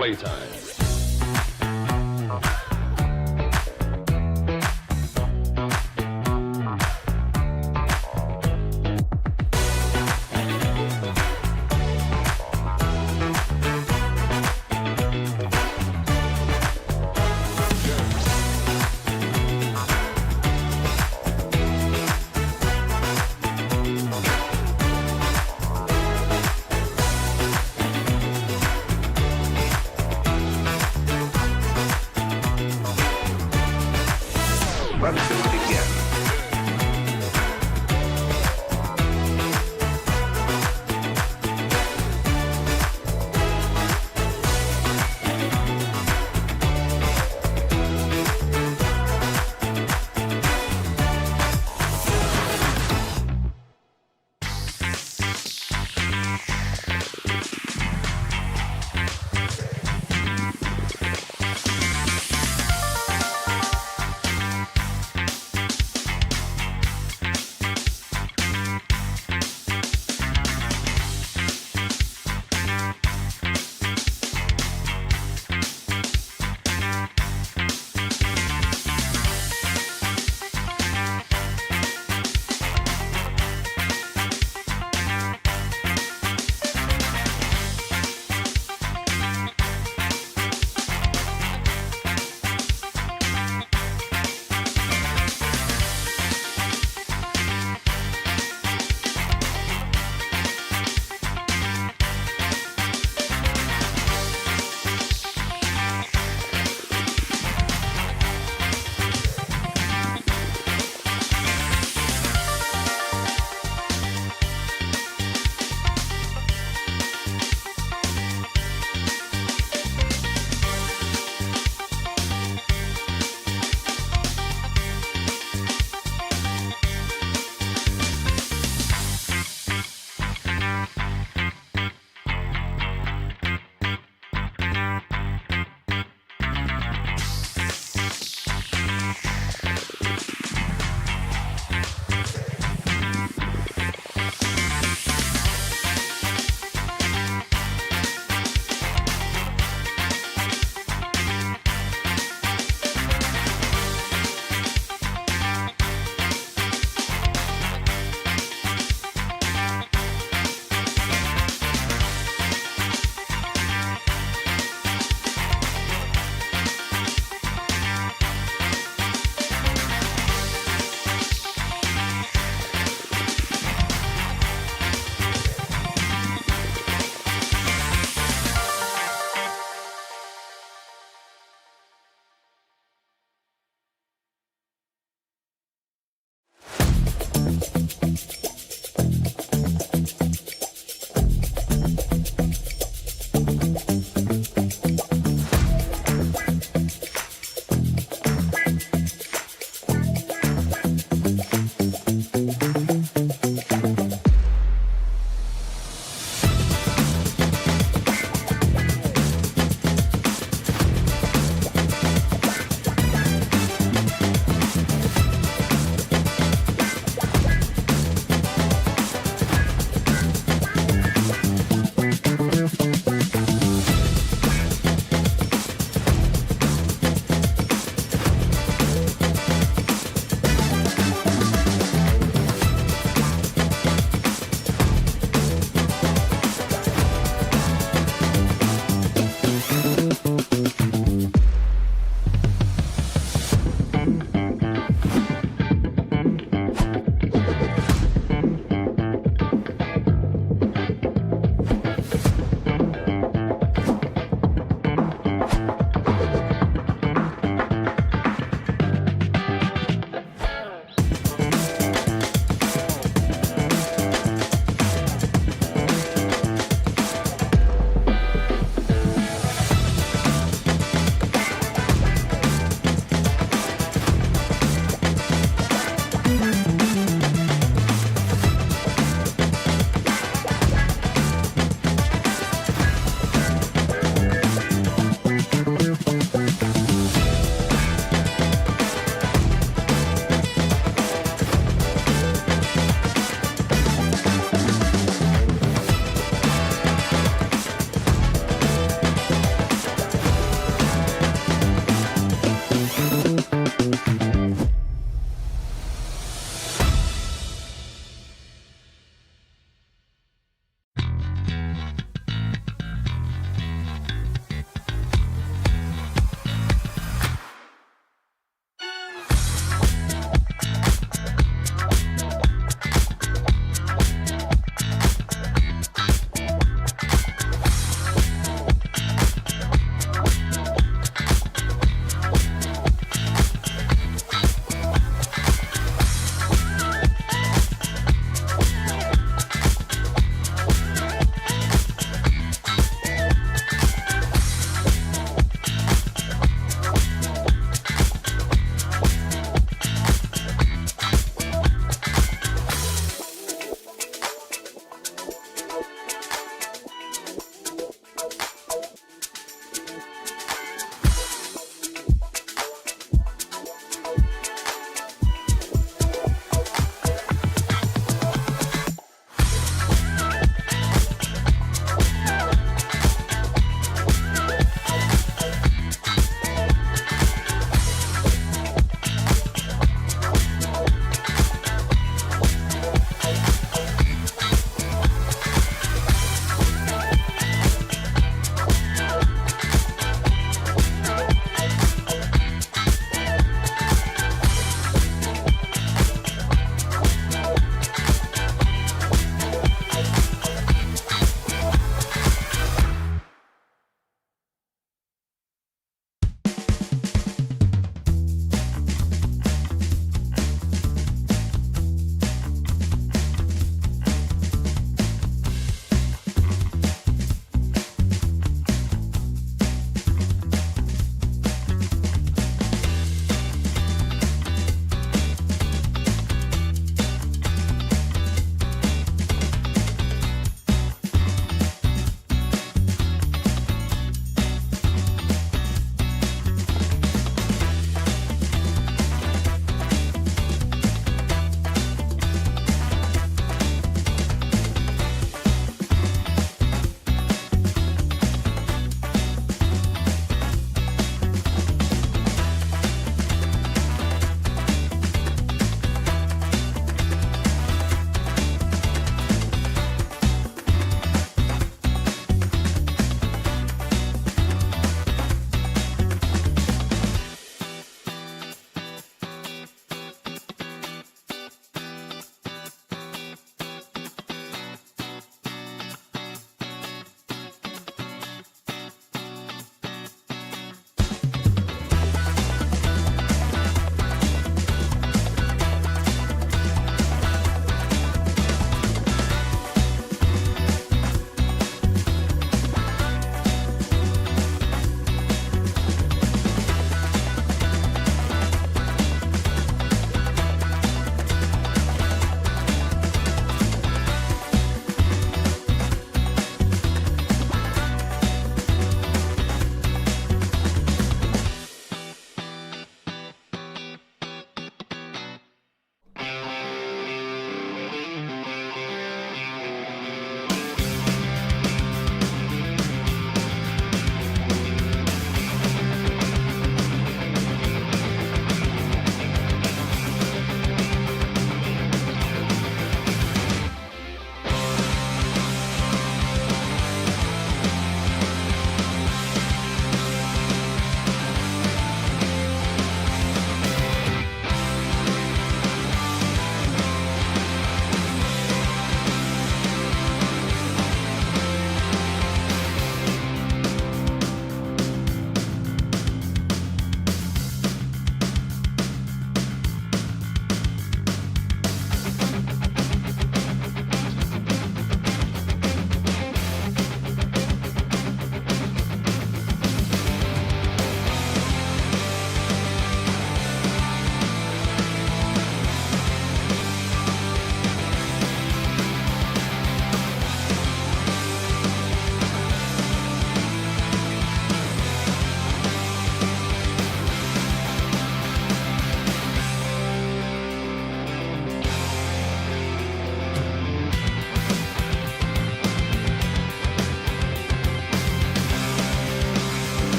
playtime.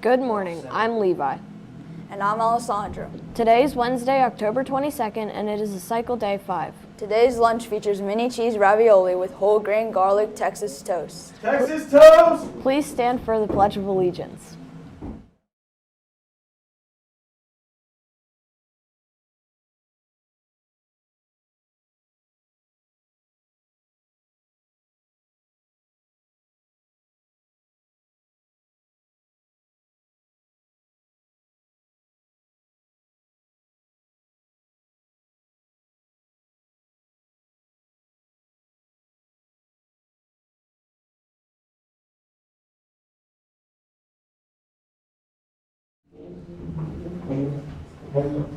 Good morning, I'm Levi. And I'm Alessandro. Today is Wednesday, October 22nd, and it is a cycle day 5. Today's lunch features mini cheese ravioli with whole grain garlic Texas toast. Texas toast! Please stand for the Pledge of Allegiance.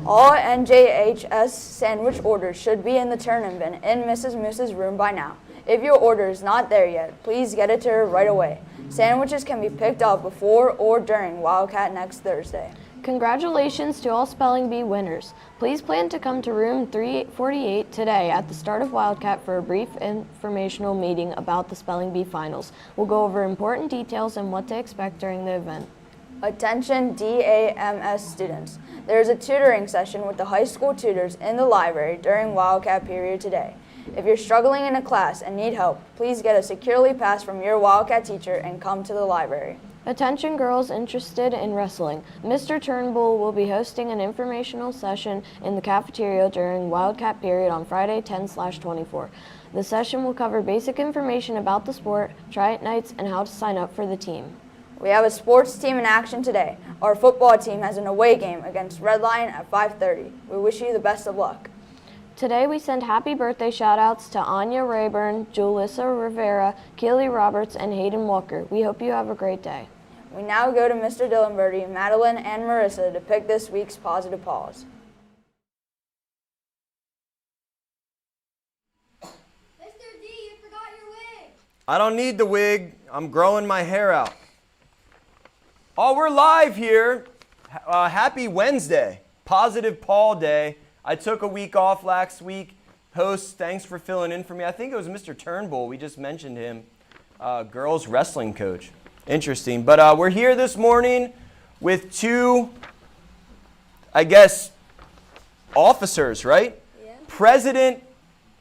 All NJHS sandwich orders should be in the turn-in bin in Mrs. Moose's room by now. If your order is not there yet, please get it to her right away. Sandwiches can be picked up before or during Wildcat next Thursday. Congratulations to all Spelling Bee winners. Please plan to come to room 348 today at the start of Wildcat for a brief informational meeting about the Spelling Bee finals. We'll go over important details and what to expect during the event. Attention DAMS students. There is a tutoring session with the high school tutors in the library during Wildcat period today. If you're struggling in a class and need help, please get a securely pass from your Wildcat teacher and come to the library. Attention girls interested in wrestling. Mr. Turnbull will be hosting an informational session in the cafeteria during Wildcat period on Friday 10/24. The session will cover basic information about the sport, try-it nights, and how to sign up for the team. We have a sports team in action today. Our football team has an away game against Red Lion at 5:30. We wish you the best of luck. Today we send happy birthday shout-outs to Anya Rayburn, Julissa Rivera, Keely Roberts, and Hayden Walker. We hope you have a great day. We now go to Mr. Dillenberty, Madeline, and Marissa to pick this week's positive pause. Mr. D, you forgot your wig. I don't need the wig. I'm growing my hair out. Oh, we're live here. Happy Wednesday. Positive Paul Day. I took a week off last week. Host, thanks for filling in for me. I think it was Mr. Turnbull. We just mentioned him. Girls wrestling coach. Interesting. But we're here this morning with two, I guess, officers, right? Yeah. President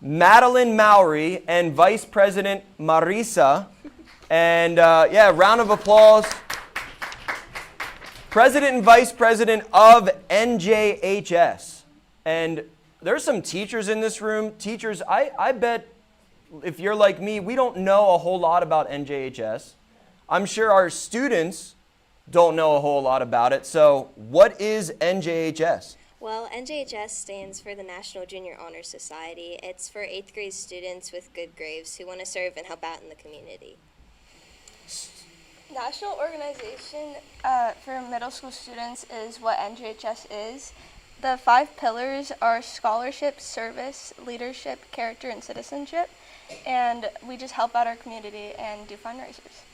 Madeline Mowry and Vice President Marisa. And yeah, round of applause. President and Vice President of NJHS. And there's some teachers in this room. Teachers, I bet if you're like me, we don't know a whole lot about NJHS. I'm sure our students don't know a whole lot about it. So what is NJHS? Well, NJHS stands for the National Junior Honor Society. It's for 8th grade students with good grades who want to serve and help out in the community. National organization for middle school students is what NJHS is. The 5 pillars are scholarship, service, leadership, character, and citizenship. And we just help out our community and do fundraisers.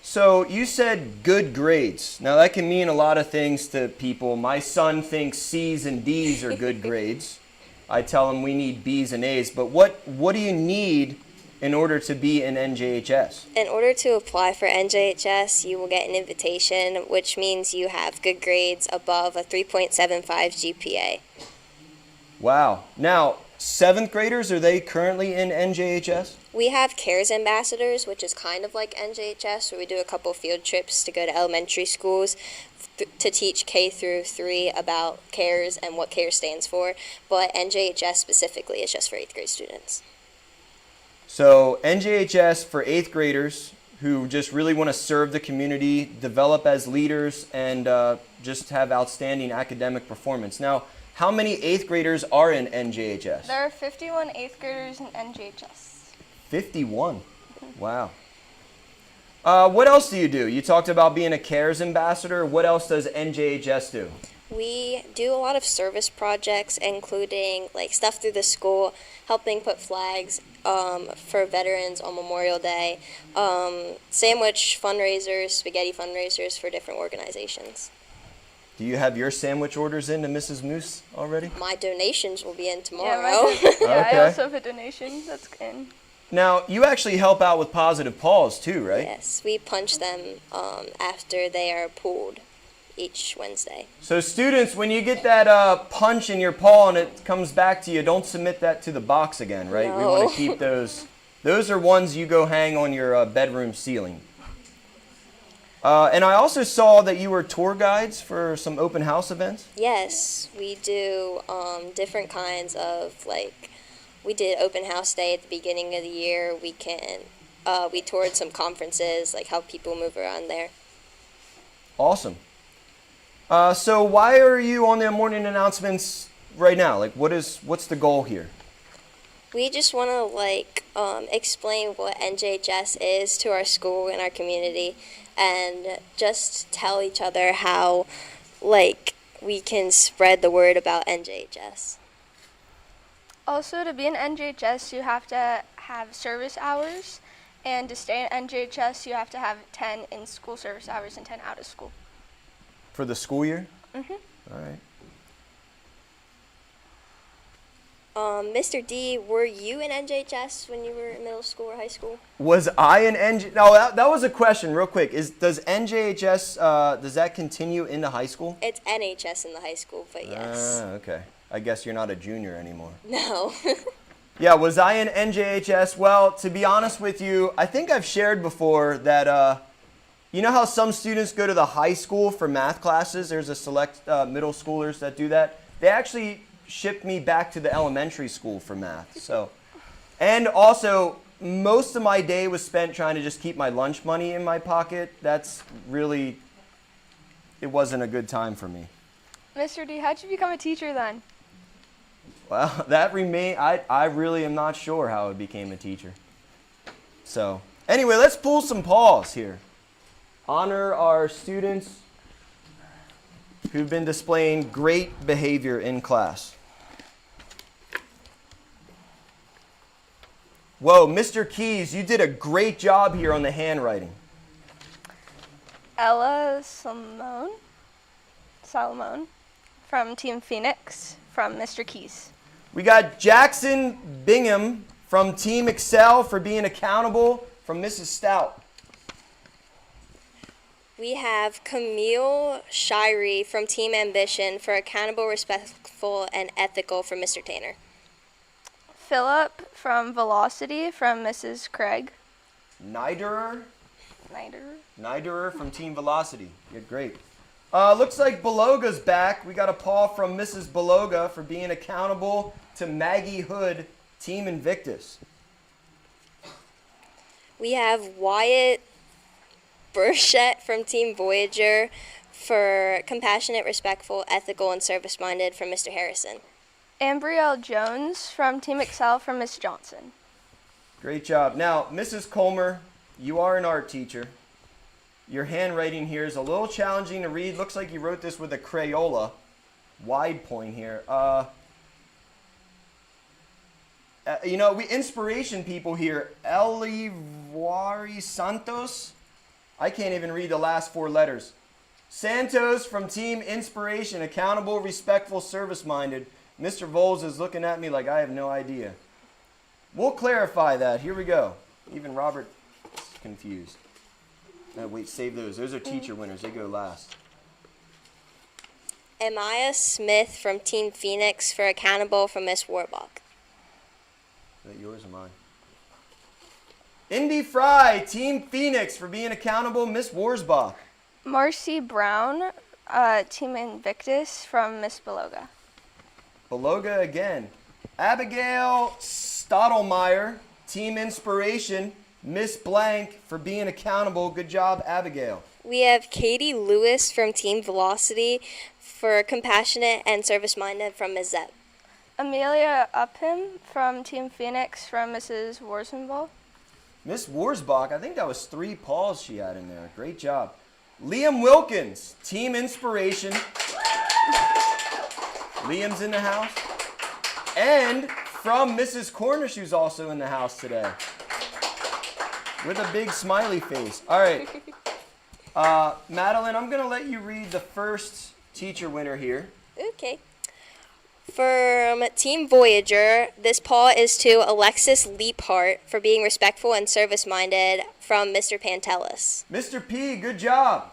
So you said good grades. Now that can mean a lot of things to people. My son thinks C's and D's are good grades. I tell him we need B's and A's. But what do you need in order to be in NJHS? In order to apply for NJHS, you will get an invitation, which means you have good grades above a 3.75 GPA. Wow. Now, 7th graders, are they currently in NJHS? We have CARES ambassadors, which is kind of like NJHS, where we do a couple field trips to go to elementary schools to teach K through 3 about CARES and what CARES stands for. But NJHS specifically is just for 8th grade students. So NJHS for 8th graders who just really want to serve the community, develop as leaders, and just have outstanding academic performance. Now, how many 8th graders are in NJHS? There are 51 8th graders in NJHS. 51. Wow. What else do you do? You talked about being a CARES ambassador. What else does NJHS do? We do a lot of service projects, including like stuff through the school, helping put flags for veterans on Memorial Day, sandwich fundraisers, spaghetti fundraisers for different organizations. Do you have your sandwich orders in to Mrs. Moose already? My donations will be in tomorrow. Yeah, Okay. I also have a donation that's in. Now, you actually help out with positive Pauls too, right? Yes, we punch them after they are pulled each Wednesday. So students, when you get that punch in your paw and it comes back to you, don't submit that to the box again, right? We want No. to keep those. Those are ones you go hang on your bedroom ceiling. And I also saw that you were tour guides for some open house events. Yes, we do different kinds of, like, we did open house day at the beginning of the year. We toured some conferences, like help people move around there. Awesome. So why are you on the morning announcements right now? Like, what's the goal here? We just want to, like, explain what NJHS is to our school and our community, and just tell each other how, like, we can spread the word about NJHS. Also, to be in NJHS, you have to have service hours, and to stay in NJHS, you have to have 10 in-school service hours and 10 out of school. For the school year? Mm-hmm. All right. Mr. D, were you in NJHS when you were in middle school or high school? Was I an NJ? No, that was a question real quick. Does NJHS, does that continue into high school? It's NHS in the high school, but yes. Okay. I guess you're not a junior anymore. No. Yeah, was I in NJHS? Well, to be honest with you, I think I've shared before that, you know how some students go to the high school for math classes? There's a select middle schoolers that do that. They actually shipped me back to the elementary school for math. So, and also, most of my day was spent trying to just keep my lunch money in my pocket. That's really, it wasn't a good time for me. Mr. D, how'd you become a teacher then? Well, I really am not sure how I became a teacher. So, anyway, let's pull some paws here. Honor our students who've been displaying great behavior in class. Whoa, Mr. Keys, you did a great job here on the handwriting. Ella Salomon from Team Phoenix from Mr. Keys. We got Jackson Bingham from Team Excel for being accountable from Mrs. Stout. We have Camille Shirey from Team Ambition for accountable, respectful, and ethical from Mr. Tanner. Philip from Velocity from Mrs. Craig. Niderer Nider. from Team Velocity. Yeah, great. Looks like Beloga's back. We got a paw from Mrs. Beloga for being accountable to Maggie Hood, Team Invictus. We have Wyatt Burchett from Team Voyager for compassionate, respectful, ethical, and service-minded from Mr. Harrison. Ambrielle Jones from Team Excel from Miss Johnson. Great job. Now, Mrs. Colmer, you are an art teacher. Your handwriting here is a little challenging to read. Looks like you wrote this with a Crayola. Wide point here. We inspiration people here. Elivari Santos. I can't even read the last four letters. Santos from Team Inspiration, accountable, respectful, service-minded. Mr. Volz is looking at me like I have no idea. We'll clarify that. Here we go. Even Robert is confused. No, wait, save those. Those are teacher winners. They go last. Amaya Smith from Team Phoenix for accountable from Miss Warbach. Is that yours or mine? Indy Fry, Team Phoenix for being accountable, Miss Worsbach. Marcy Brown, Team Invictus from Miss Beloga. Beloga again. Abigail Stottlemyre, Team Inspiration, Miss Blank for being accountable. Good job, Abigail. We have Katie Lewis from Team Velocity for compassionate and service-minded from Ms. Zeb. Amelia Upham from Team Phoenix from Mrs. Warsenball. Miss Worsbach, I think that was 3 paws she had in there. Great job. Liam Wilkins, Team Inspiration. Liam's in the house. And from Mrs. Cornish, who's also in the house today. With a big smiley face. All right. Madeline, I'm going to let you read the first teacher winner here. Okay. From Team Voyager, this paw is to Alexis Leaphart for being respectful and service-minded from Mr. Pantelis. Mr. P, good job.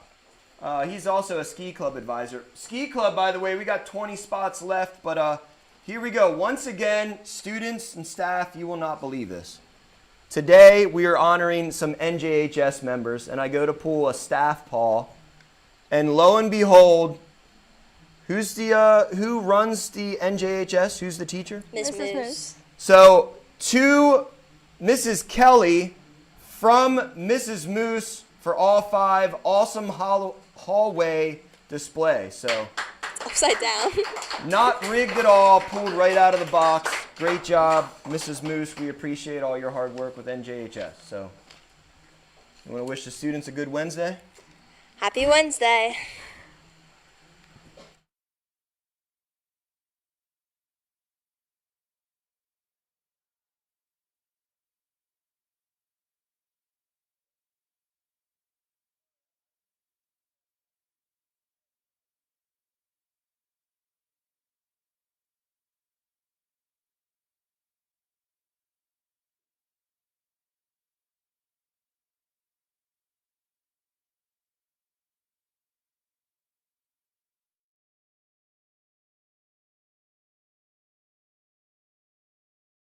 He's also a ski club advisor. Ski club, by the way, we got 20 spots left, but here we go. Once again, students and staff, you will not believe this. Today, we are honoring some NJHS members, and I go to pull a staff paw, and lo and behold, who runs the NJHS? Who's the teacher? Ms. Moose. So, to Mrs. Kelly from Mrs. Moose for all 5, awesome hallway display. So, Upside down. not rigged at all, pulled right out of the box. Great job, Mrs. Moose. We appreciate all your hard work with NJHS. So, you want to wish the students a good Wednesday? Happy Wednesday.